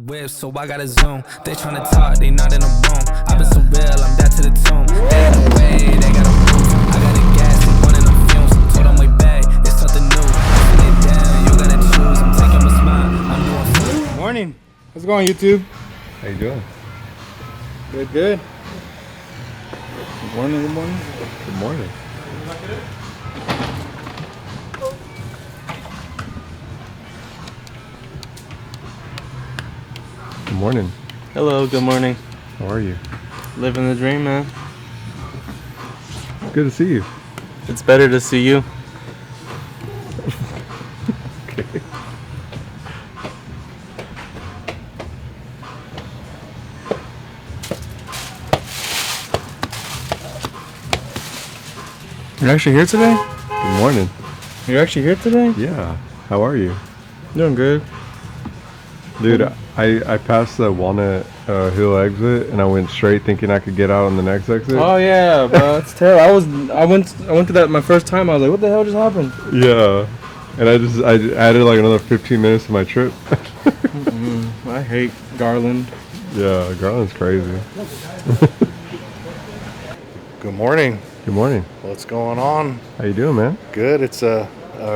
whip, so I gotta zoom. They tryna talk, they not in the room. I've been so real, I'm down to the tomb. They got a way, they got a roof. I got a gas, they running them fumes. Told them way back, it's something new. Send it down, you gotta choose. I'm taking my smile, I'm doing food. Morning. How's it going, YouTube? How you doing? Good, good. Good morning, good morning. Good morning. Good morning. Hello, good morning. How are you? Living the dream, man. Good to see you. It's better to see you. Okay. You're actually here today? Good morning. You're actually here today? Yeah. How are you? Doing good. Dude, I passed the Walnut Hill exit and I went straight thinking I could get out on the next exit. Oh yeah, bro, it's terrible. I went to that my first time. I was like, what the hell just happened? Yeah. And I added like another 15 minutes to my trip. I hate Garland. Yeah, Garland's crazy. Good morning. Good morning. What's going on? How you doing, man? Good. It's a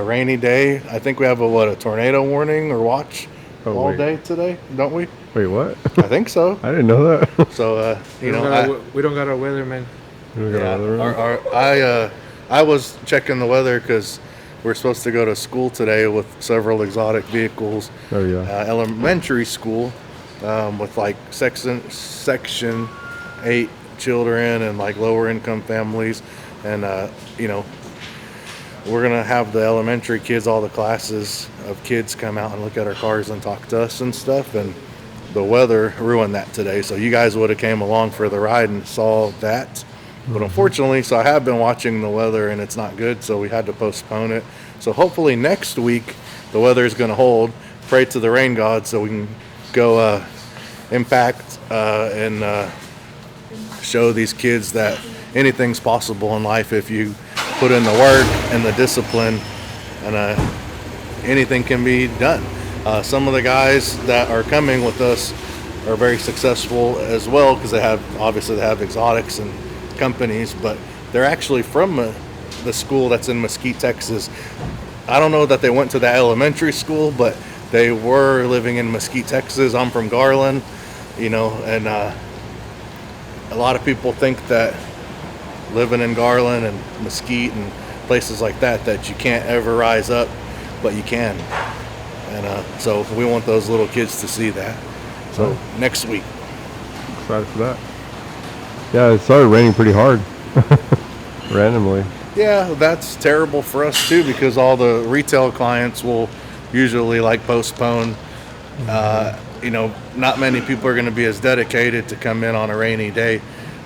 rainy day. I think we have a tornado warning or watch all day today, don't we? Wait, what? I think so. I didn't know that. So we don't got our weatherman. I was checking the weather because we're supposed to go to school today with several exotic vehicles. Oh yeah. Elementary school with like section 8 children and like lower income families, and we're gonna have the elementary kids, all the classes of kids come out and look at our cars and talk to us and stuff, and the weather ruined that today. So you guys would have came along for the ride and saw that, but unfortunately, so I have been watching the weather and it's not good, so we had to postpone it. So hopefully next week the weather is gonna hold. Pray to the rain god so we can go impact and show these kids that anything's possible in life if you put in the work and the discipline, and anything can be done. Some of the guys that are coming with us are very successful as well because they have exotics and companies, but they're actually from the school that's in Mesquite, Texas. I don't know that they went to that elementary school, but they were living in Mesquite, Texas. I'm from Garland, and a lot of people think that living in Garland and Mesquite and places like that you can't ever rise up, but you can. And so we want those little kids to see that. So next week. Excited for that. Yeah, it started raining pretty hard. Randomly. Yeah, that's terrible for us too, because all the retail clients will usually like postpone. Not many people are going to be as dedicated to come in on a rainy day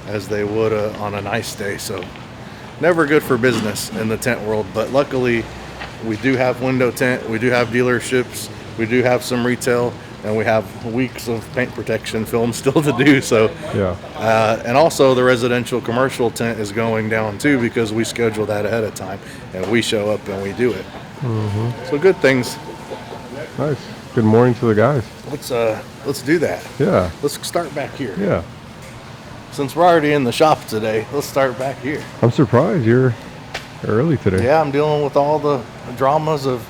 as they would on a nice day. So never good for business in the tent world. But luckily, we do have window tint, we do have dealerships, we do have some retail, and we have weeks of paint protection film still to do. So yeah. and also the residential commercial tent is going down too, because we schedule that ahead of time and we show up and we do it. So good things. Nice. Good morning to the guys. Let's do that. Yeah. Let's start back here. Yeah. Since we're already in the shop today, let's start back here. I'm surprised you're early today. Yeah, I'm dealing with all the dramas of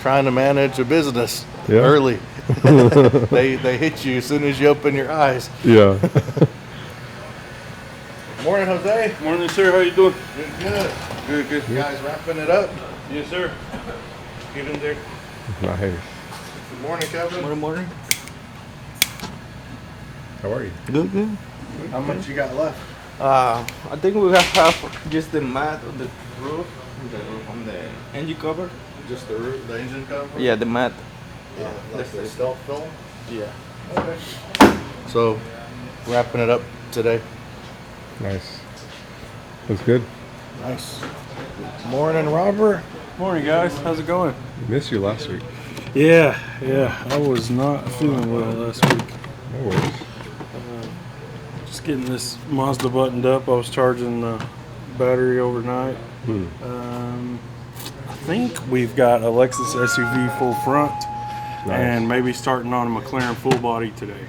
trying to manage a business early. They hit you as soon as you open your eyes. Yeah. Morning, Jose. Morning, sir. How you doing? Good. Good. You guys wrapping it up? Yes, sir. Get in there. Nice. Good morning, Kevin. Morning. How are you? Good. How much you got left? I think we have just the mat on the roof, on the engine cover. Just the roof, the engine cover? Yeah, the mat. Yeah, like the stealth film? Yeah. Okay. So, wrapping it up today. Nice. That's good. Nice. Morning, Robert. Morning, guys. How's it going? Missed you last week. Yeah. I was not feeling well last week. No worries. Just getting this Mazda buttoned up. I was charging the battery overnight. I think we've got a Lexus SUV full front. and maybe starting on a McLaren full body today.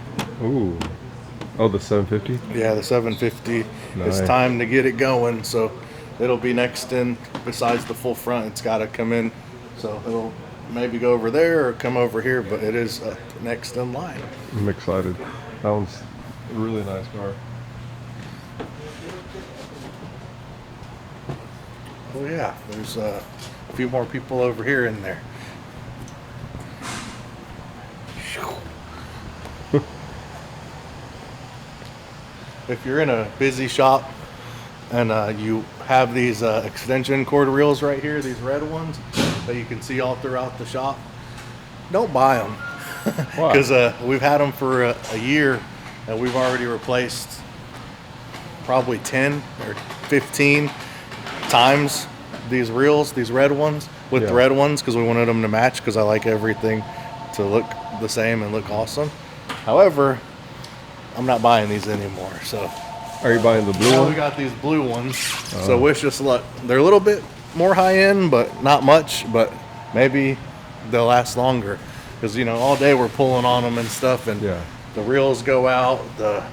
Ooh. Oh, the 750? Yeah, the 750. Nice. It's time to get it going. So it'll be next in. Besides the full front, it's got to come in. So it'll maybe go over there or come over here, but it is next in line. I'm excited. That one's a really nice car. Oh yeah, there's a few more people over here in there. If you're in a busy shop and you have these extension cord reels right here, these red ones that you can see all throughout the shop, don't buy them. Why? Because we've had them for a year and we've already replaced probably 10 or 15 times these reels, these red ones, with the red ones because we wanted them to match because I like everything to look the same and look awesome. However, I'm not buying these anymore. So Are you buying the blue now one? we got these blue ones. So wish us luck. They're a little bit more high end, but not much. But maybe they'll last longer because all day we're pulling on them and stuff, and Yeah. the reels go out, the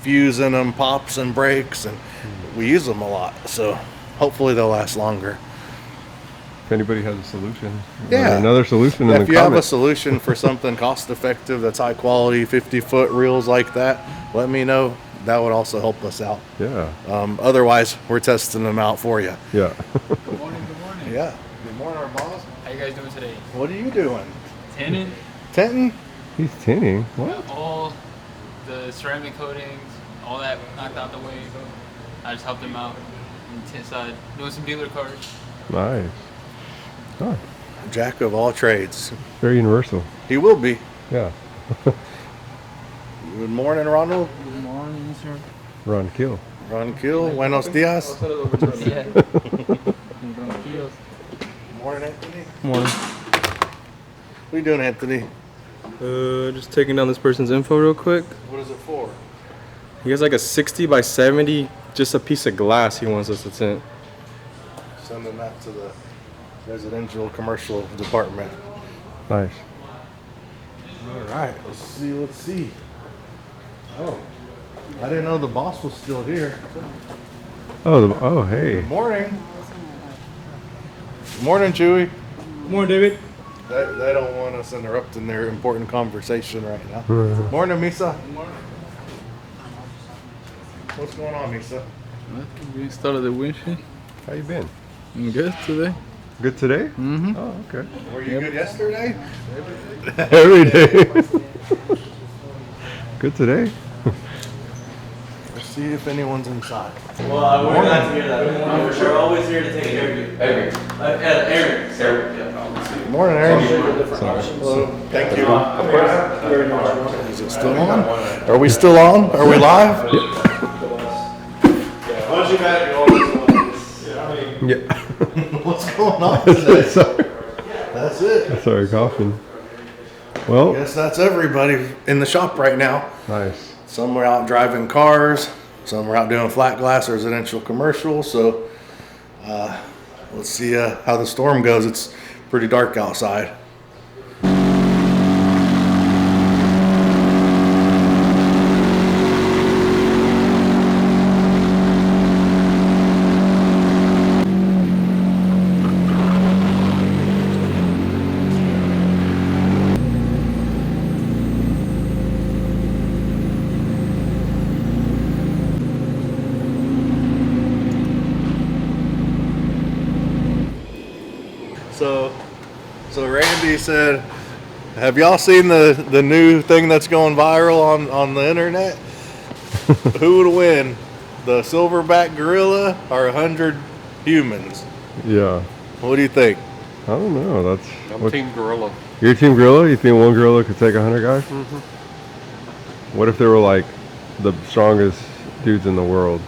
fuse in them pops and breaks, and we use them a lot. So hopefully they'll last longer. If anybody has a solution, Yeah. another solution in If the you have a comments. solution for something cost effective that's high quality, 50-foot reels like that, let me know. That would also help us out. Yeah, Otherwise, we're testing them out for you. yeah. Good morning, good morning. Yeah. Good morning, Arbaaz. How you guys doing today? What are you doing? Tinting. Tinting? He's tinting. What? Got all the ceramic coatings, all that knocked out the way. I just helped them out on the tint side, doing some dealer cars. Nice. Oh, Jack of all trades. very universal. He will be. Yeah. Good morning, Ronald. Good morning, sir. Run, kill. Ron Kill. Buenos dias. Yeah. Morning, Anthony. Morning. What are you doing, Anthony? Just taking down this person's info real quick. What is it for? He has like a 60 by 70, just a piece of glass he wants us to tint. Sending that to the residential commercial department. Nice. All right, let's see. Oh, I didn't know the boss was still here. Oh, hey. Morning. Morning, Chewy. Morning, David. They don't want us interrupting their important conversation right now. Morning, Misa. What's going on, Misa? We started the windshield. How you been? I'm good today. Good today? Mm-hmm. Oh, okay. Were you good yesterday? Every day. Good today. Let's see if anyone's inside. Well, we're glad to hear that. We're always here to take care of you. Eric. Morning, Aaron. Hello. Thank you. Is it still on? Are we still on? Are we live? Once you got it, you always Yeah. What's going on today? Sorry. That's it. Sorry, coughing. Well, Guess that's everybody in the shop right now. nice. Some are out driving cars. Some are out doing flat glass residential commercial. So let's see how the storm goes. It's pretty dark outside. So Randy said, have y'all seen the new thing that's going viral on the internet? Who would win, the silverback gorilla or 100 humans? Yeah. What do you think? I don't know. That's. I'm Team Gorilla. Your team gorilla? You think one gorilla could take 100 guys? Mm-hmm. What if they were like the strongest dudes in the world?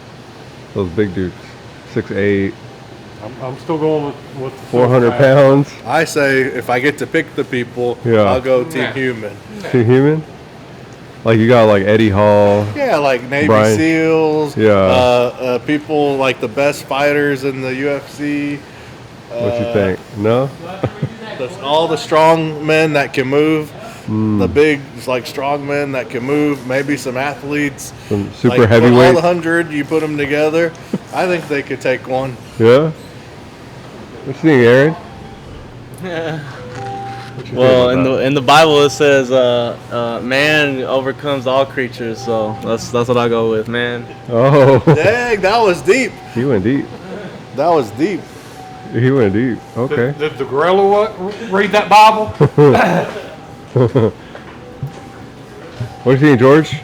Those big dudes, 6'8", I'm still going with 400 silverback. pounds. I say if I get to pick the people, Yeah. I'll go Team Human. Team human? Like you got like Eddie Hall. Yeah, like Navy Brian. SEALs. Yeah. People like the best fighters in the UFC. What you think? No? all the strong men that can move, the big like strong men that can move, maybe some athletes, Some super like, heavyweight. all the 100, you put them together. I think they could take one. Yeah. What you think, Aaron? Well, in the Bible it says, man overcomes all creatures. So that's what I go with, man. Oh. Dang, that was deep. He went deep. That was deep. He went deep. Okay. Did the gorilla read that Bible? What do you think, George? You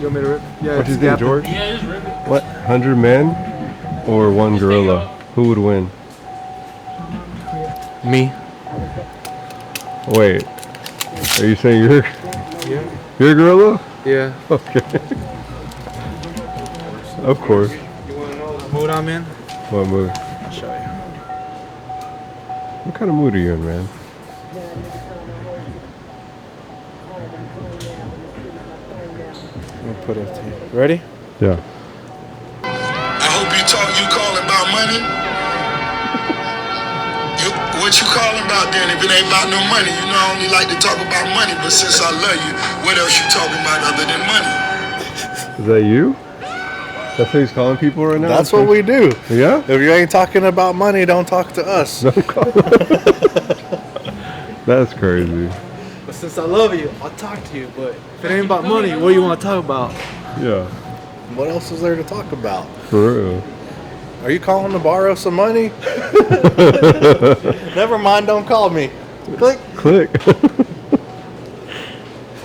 want me to rip? Yeah, What do you think, George? Yeah, just rip it. What? 100 men or one gorilla? Who would win? Me. Wait. Are you saying you're a gorilla? Yeah. Okay. Of course. You want to know the mood I'm in? What mood? I'll show you. What kind of mood are you in, man? Let me put it to you. Ready? Yeah. I hope you calling about money. What you calling about then? If it ain't about no money, you know I only like to talk about money. But since I love you, what else you talking about other than money? Is that you? That's what he's calling people right now? That's what we do. Yeah? If you ain't talking about money, don't talk to us. That's crazy. But since I love you, I'll talk to you. But if it ain't about money, what do you want to talk about? Yeah. What else is there to talk about? For real. Are you calling to borrow some money? Never mind, don't call me. Click. Click.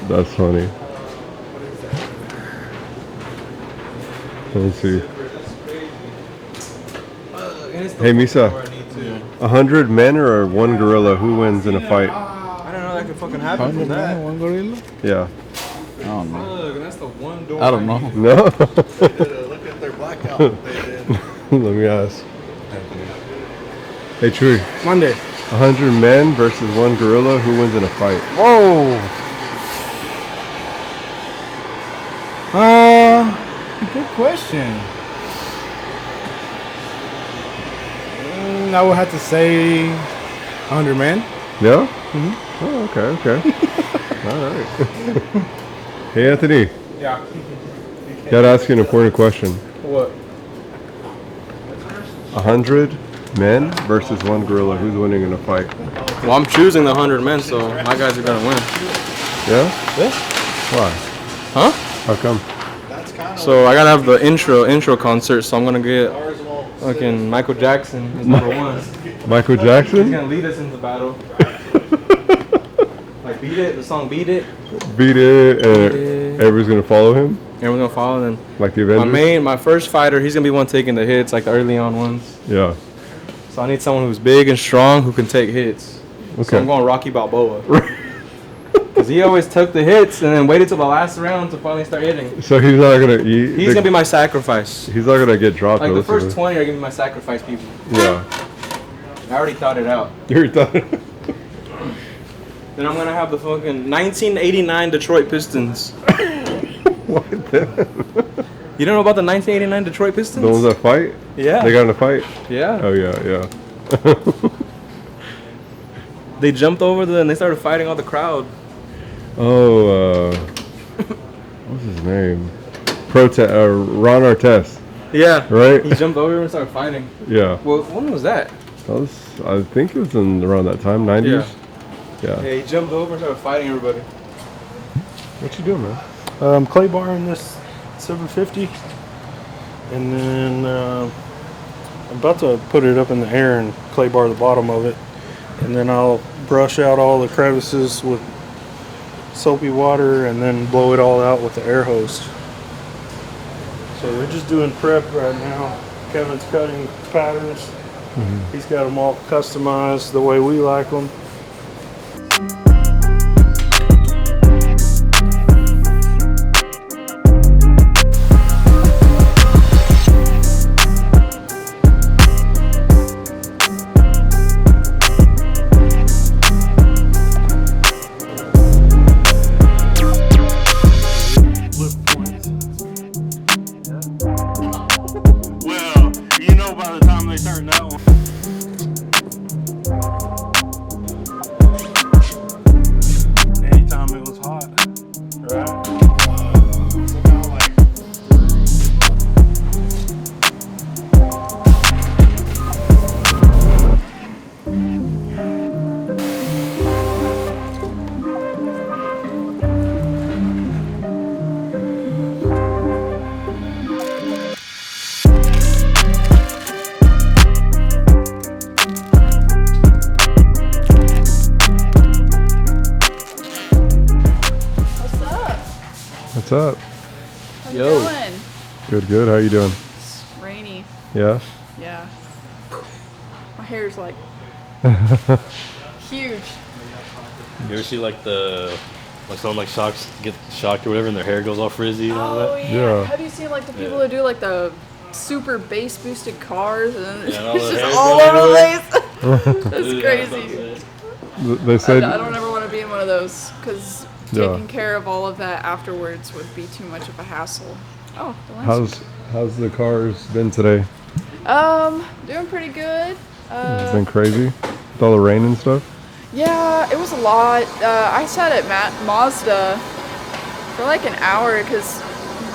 That's funny. Let's see. Hey, Misa. 100 men or one gorilla? Who wins in a fight? I don't know that could fucking happen from that. One gorilla? Yeah. I don't know. Look, that's the one door. I don't know. No? Look at their blackout that they did. Let me ask. Hey, Chewy. Monday. 100 men versus one gorilla. Who wins in a fight? Whoa. Good question. I would have to say 100 men. Yeah? Mm-hmm. Oh, okay. All right. Hey, Anthony. Yeah. Gotta ask you an important question. What? 100 men versus one gorilla. Who's winning in a fight? Well, I'm choosing the 100 men, so my guys are gonna win. Yeah? Yeah. Why? Huh? How come? So I gotta have the intro concert, so I'm gonna get fucking Michael Jackson is number one. Michael He's Jackson? gonna lead us into the battle. Like Beat It, the song Beat It. Beat it, and everybody's gonna follow him? Everyone's gonna follow them. Like the Avengers? My first fighter, he's gonna be one taking the hits, like the early on ones. Yeah. So I need someone who's big and strong who can take hits. Okay. So I'm going Rocky Balboa. Because he always took the hits and then waited till the last round to finally start hitting. So he's not gonna He's gonna be my sacrifice. He's not gonna get dropped. Like the noticeably. first 20 are gonna be my sacrifice people. Yeah. I already thought it out. You're done. Then I'm gonna have the fucking 1989 Detroit Pistons. What the? You don't know about the 1989 Detroit Pistons? The ones that fight? Yeah. They got in a fight? Yeah. Oh, yeah. They jumped over and they started fighting all the crowd. Oh, what's his name? Ron Artest. Yeah. Right? He jumped over and started fighting. Yeah. Well, when was that? I think it was around that time, 90s. Yeah. Yeah, he jumped over and started fighting everybody. What you doing, man? I'm clay barring this 750, and then I'm about to put it up in the air and clay bar the bottom of it, and then I'll brush out all the crevices with soapy water and then blow it all out with the air hose. So we're just doing prep right now. Kevin's cutting patterns. He's got them all customized the way we like them. Well, you know by the time they turn that one. What's up? How's it going? Good, good. How you doing? It's rainy. Yeah? Yeah. My hair's like huge. You ever see like someone like get shocked or whatever and their hair goes all frizzy and all Oh that? yeah. Have you seen like the people who do like the super bass boosted cars and it's just hair's all going over the everywhere? place? That's crazy. They said. I don't ever want to be in one of those because taking care of all of that afterwards would be too much of a hassle. Oh, the lens. How's the cars been today? Doing pretty good. It's been crazy with all the rain and stuff. Yeah, it was a lot. I sat at Mazda for like an hour because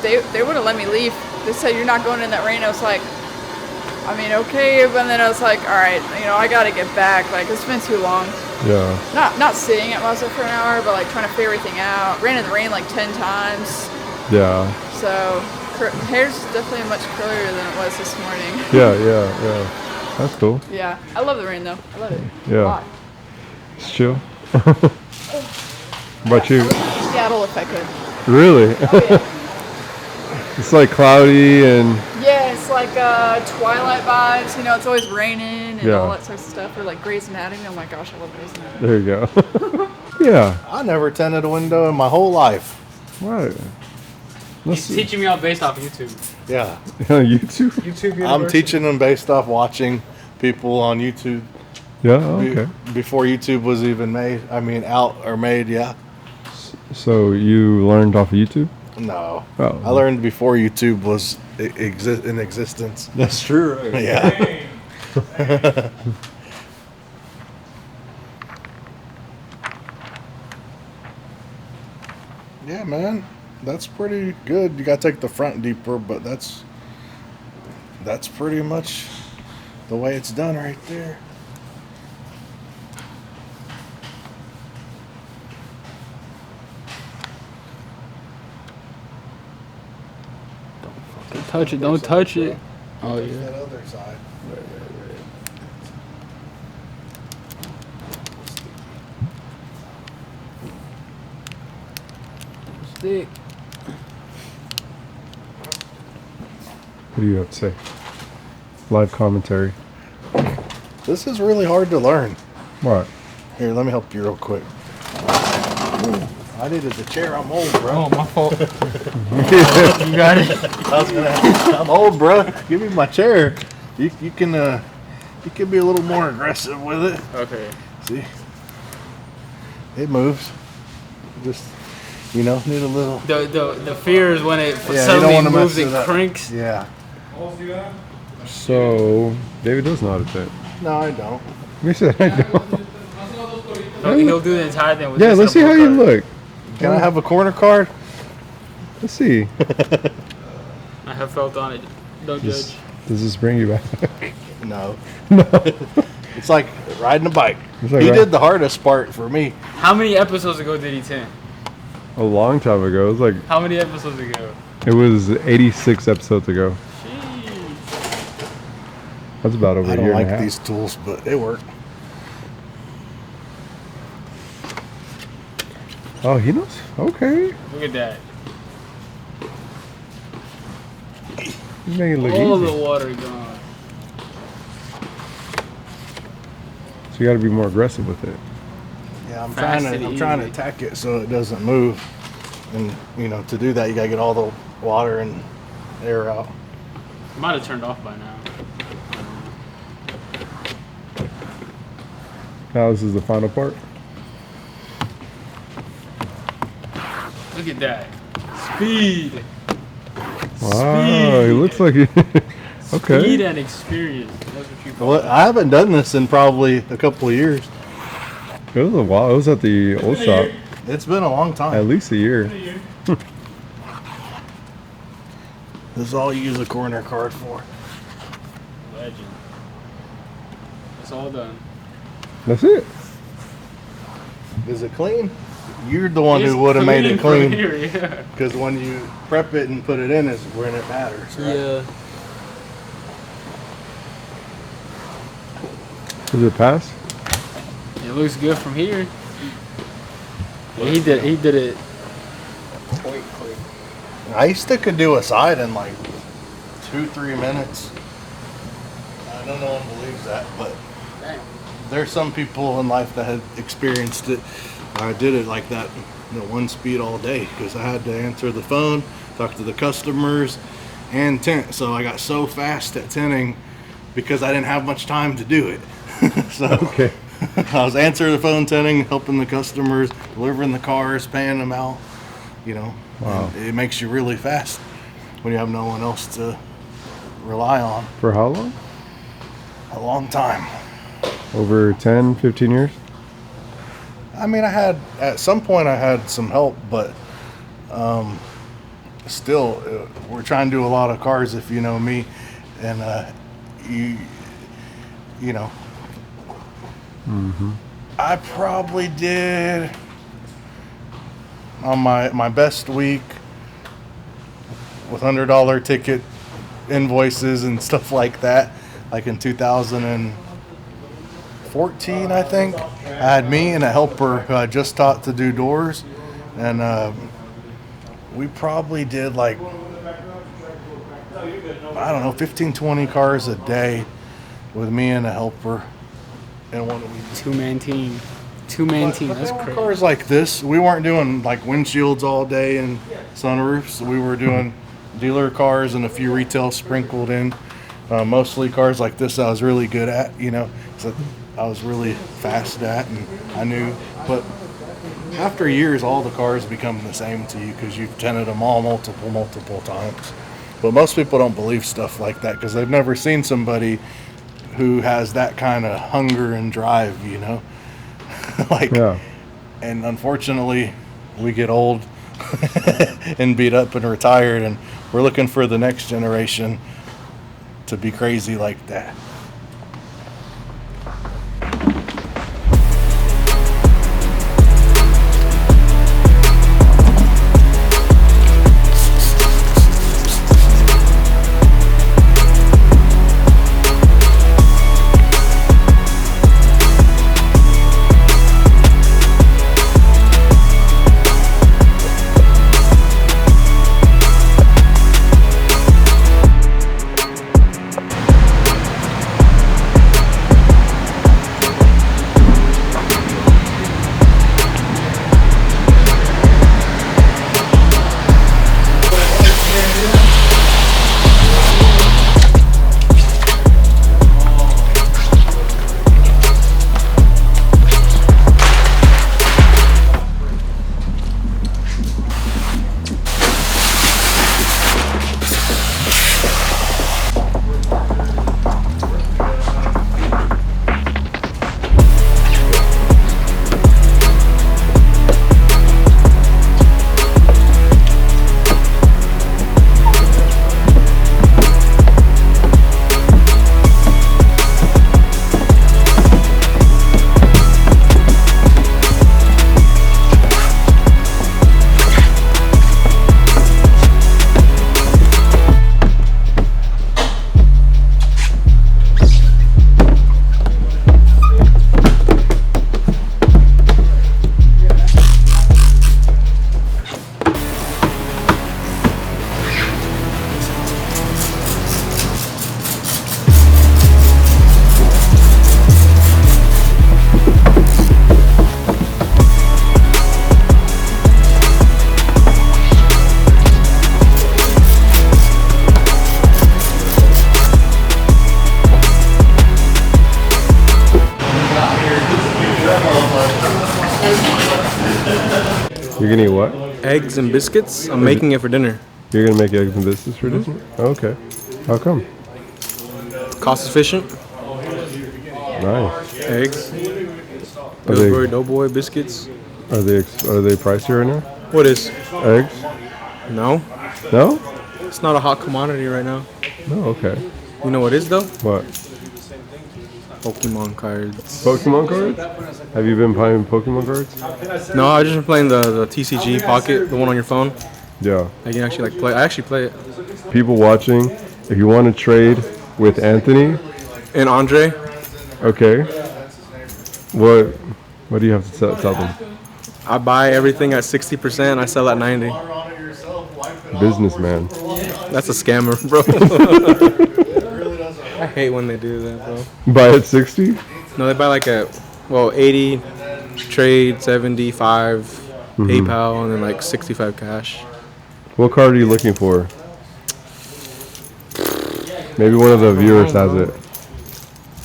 they wouldn't let me leave. They said you're not going in that rain. I was like, I mean, okay, but then I was like, all right, I gotta get back. Like it's been too long. Yeah. Not sitting at Mazda for an hour, but like trying to figure everything out. Ran in the rain like 10 times. Yeah. So hair's definitely much curlier than it was this morning. Yeah. That's cool. Yeah, I love the rain though. I love it. Yeah. A lot. It's chill. What about you? I would leave Seattle if I could. Really? Oh yeah. It's like cloudy and. Yeah, it's like Twilight vibes. It's always raining and all that sort of stuff. Or like Grey's Anatomy. Oh my gosh, I love Grey's Anatomy. There you go. Yeah. I never tinted a window in my whole life. Right. He's teaching me all based off YouTube. Yeah. YouTube? YouTube I'm teaching them based off watching people on YouTube. Yeah, okay. Before YouTube was even made. I mean, out or made, yeah. So you learned off of YouTube? No. Oh. I learned before YouTube was in existence. That's true, right? Yeah. Yeah, man. That's pretty good. You gotta take the front deeper, but that's pretty much the way it's done right there. Don't touch it. Don't touch it. Oh There's yeah. that other side. Stick. What do you have to say? Live commentary. This is really hard to learn. What? Here, let me help you real quick. I needed the chair. I'm old, bro. Oh, my fault. You got it. I'm old, bro. Give me my chair. You can be a little more aggressive with it. Okay. See, it moves. Just need a little. The fear is when it you don't suddenly wanna moves mess and it up. cranks. Yeah. So, David does know how to tint. No, I don't. You said I don't. He'll do the entire thing with Yeah, this let's see how you look. Can I have a corner card? Let's see. I have felt on it. Don't judge. Does this bring you back? No. No. It's like riding a bike. It's like He did the hardest part for me. How many episodes ago did he tint? A long time ago. It was like. How many episodes ago? It was 86 episodes ago. Jeez. That's about over I a don't year and like a half. these tools, but they work. Oh, he knows? Okay. Look at that. You make it look All easy. the water gone. So you got to be more aggressive with it. Yeah, I'm Fast trying and to easy. attack it so it doesn't move. And to do that, you gotta get all the water and air out. Might have turned off by now. Now this is the final part. Look at that. Speed. Wow, it looks like you. Okay. Speed and experience. That's what you call Well, I haven't done this in probably a couple of years. It was a while. It was at the old shop. It's been a long time. At least a year. This is all you use a corner card for. Legend. It's all done. That's it. Is it clean? You're the one It's who would have made it clean clean. from here, yeah. Because when you prep it and put it in is when it matters, right? Yeah. Does it pass? It looks good from here. Yeah, he did it. Point quick. I used to could do a side in like 2-3 minutes. I know no one believes that, but there's some people in life that had experienced it. I did it like that, one speed all day because I had to answer the phone, talk to the customers, and tint. So I got so fast at tinting because I didn't have much time to do it. So Okay. I was answering the phone, tinting, helping the customers, delivering the cars, paying them out. Wow. And it makes you really fast when you have no one else to rely on. For how long? A long time. Over 10, 15 years? I mean, at some point I had some help, but still, we're trying to do a lot of cars, if you know me, and you know. I probably did on my best week with $100 ticket invoices and stuff like that, like in 2014, I think. I had me and a helper who I just taught to do doors, and we probably did like, I don't know, 15-20 cars a day with me and a helper. And one Two-man team. Two-man team. That's crazy. Cars like this, we weren't doing like windshields all day and sunroofs. We were doing dealer cars and a few retail sprinkled in. Mostly cars like this I was really good at, so I was really fast at, and I knew. But after years, all the cars become the same to you because you've tinted them all multiple times. But most people don't believe stuff like that because they've never seen somebody who has that kind of hunger and drive, And unfortunately, we get old and beat up and retired, and we're looking for the next generation to be crazy like that. You're gonna eat what? Eggs and biscuits. I'm making it for dinner. You're gonna make eggs and biscuits for dinner? Okay. How come? Cost efficient. Nice. Eggs. Pillsbury Doughboy biscuits. Are they pricey right now? What is? Eggs? No. No? It's not a hot commodity right now. No, okay. You know what is though? What? Pokemon cards. Pokemon cards? Have you been playing Pokemon cards? No, I just been playing the TCG Pocket, the one on your phone. Yeah. I can actually play. I actually play it. People watching, if you want to trade with Anthony and Andre. Okay. What do you have to tell them? I buy everything at 60%. I sell at 90. Businessman. That's a scammer, bro. I hate when they do that, bro. Buy at 60? No, they buy like at 80 trade, 75 PayPal, and then like 65 cash. What card are you looking for? Maybe one of the viewers has it.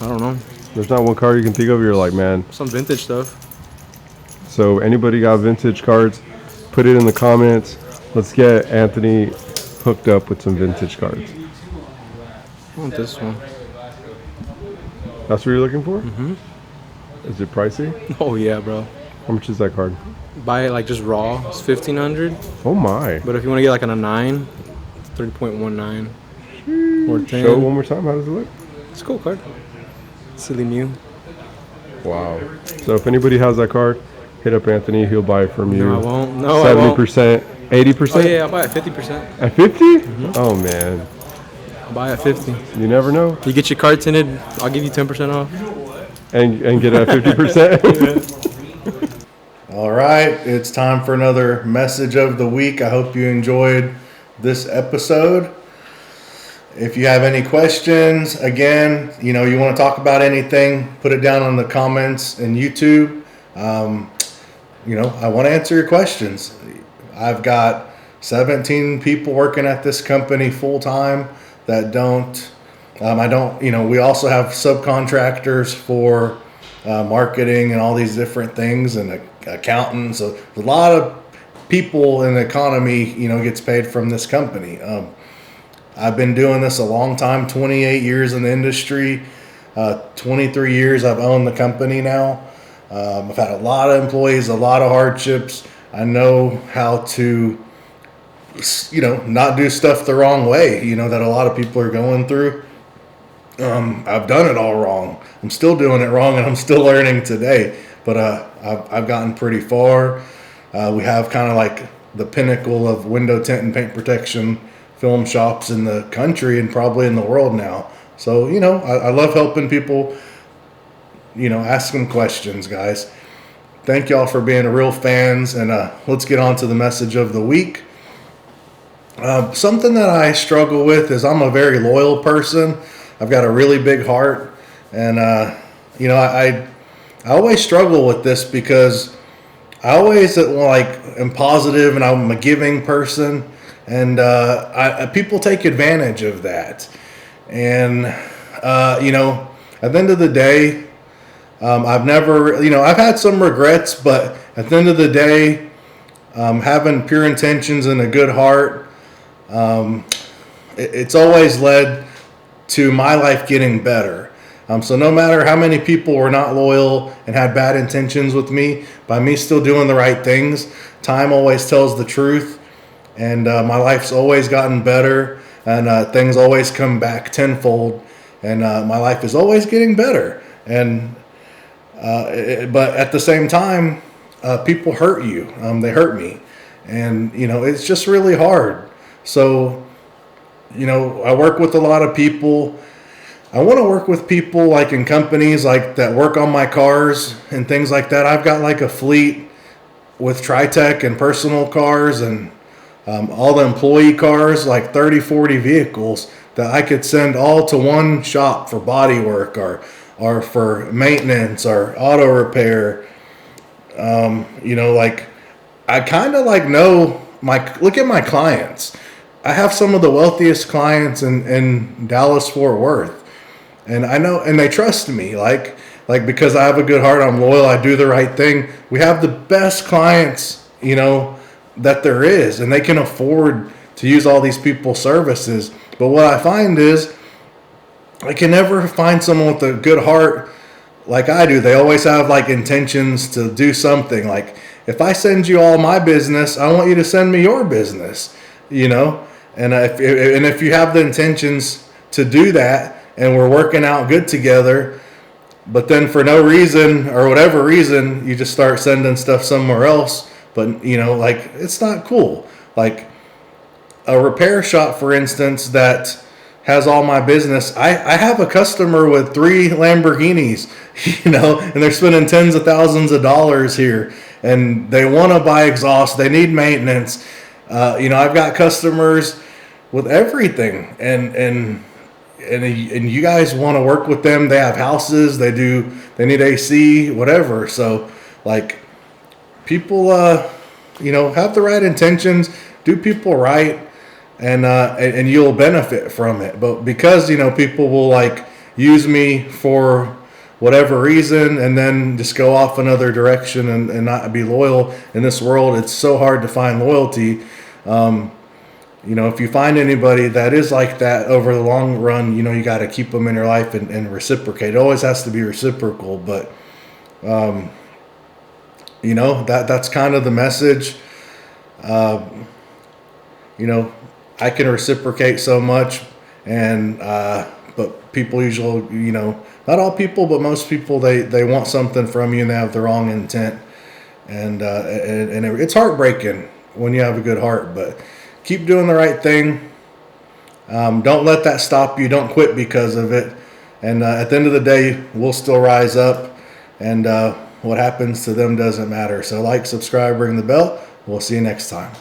I don't know. There's not one card you can think of. You're like, man. Some vintage stuff. So anybody got vintage cards? Put it in the comments. Let's get Anthony hooked up with some vintage cards. I want this one. That's what you're looking for? Mm-hmm. Is it pricey? Oh yeah, bro. How much is that card? Buy it like just raw. It's $1,500. Oh my. But if you want to get like on a 9, it's 3.19 or 10. Show it one more time. How does it look? It's a cool card. Silly Mew. Wow. So if anybody has that card, hit up Anthony. He'll buy it from you. No, I won't. No, 70%, 80%? Oh yeah, I'll buy it 50%. At 50? Mm-hmm. Oh man. I'll buy it at 50. You never know. You get your card tinted, I'll give you 10% off. And get it at 50%? All right, it's time for another message of the week. I hope you enjoyed this episode. If you have any questions, again, you want to talk about anything, put it down in the comments in YouTube. I want to answer your questions. I've got 17 people working at this company full time that don't. We also have subcontractors for marketing and all these different things, and accountants. So a lot of people in the economy, gets paid from this company. I've been doing this a long time, 28 years in the industry, 23 years I've owned the company now. I've had a lot of employees, a lot of hardships. I know how to, not do stuff the wrong way, that a lot of people are going through. I've done it all wrong. I'm still doing it wrong, and I'm still learning today. But I've gotten pretty far. We have kind of like the pinnacle of window tint and paint protection film shops in the country and probably in the world now. So, I love helping people, ask them questions, guys. Thank y'all for being real fans, and let's get on to the message of the week. Something that I struggle with is I'm a very loyal person. I've got a really big heart, and I always struggle with this because I always am positive, and I'm a giving person, and people take advantage of that. And at the end of the day, I've never, I've had some regrets, but at the end of the day, having pure intentions and a good heart, it's always led to my life getting better. So no matter how many people were not loyal and had bad intentions with me, by me still doing the right things, time always tells the truth, and my life's always gotten better, and things always come back tenfold, and my life is always getting better. And but at the same time, people hurt you. They hurt me, and it's just really hard. So I work with a lot of people. I want to work with people like in companies like that work on my cars and things like that. I've got like a fleet with Tritek and personal cars and all the employee cars, like 30, 40 vehicles that I could send all to one shop for body work or for maintenance or auto repair. I kind of know look at my clients. I have some of the wealthiest clients in Dallas, Fort Worth. And I know, and they trust me, because I have a good heart, I'm loyal, I do the right thing. We have the best clients, that there is, and they can afford to use all these people's services. But what I find is I can never find someone with a good heart like I do. They always have intentions to do something. Like, if I send you all my business, I want you to send me your business, and if you have the intentions to do that, and we're working out good together, but then for no reason or whatever reason, you just start sending stuff somewhere else. But, it's not cool. Like a repair shop, for instance, that has all my business. I have a customer with 3 Lamborghinis, and they're spending tens of thousands of dollars here. and they want to buy exhaust. They need maintenance. I've got customers with everything, and you guys want to work with them. They have houses. They need AC, whatever. So like people, have the right intentions, do people right, and you'll benefit from it. But because people will like use me for whatever reason and then just go off another direction and not be loyal in this world, it's so hard to find loyalty. If you find anybody that is like that over the long run, you got to keep them in your life and reciprocate. It always has to be reciprocal, but that's kind of the message. I can reciprocate so much, and but people usually, not all people, but most people, they want something from you and they have the wrong intent, and it's heartbreaking when you have a good heart, but keep doing the right thing. Don't let that stop you. Don't quit because of it. And at the end of the day, we'll still rise up, and what happens to them doesn't matter. So like, subscribe, ring the bell. We'll see you next time.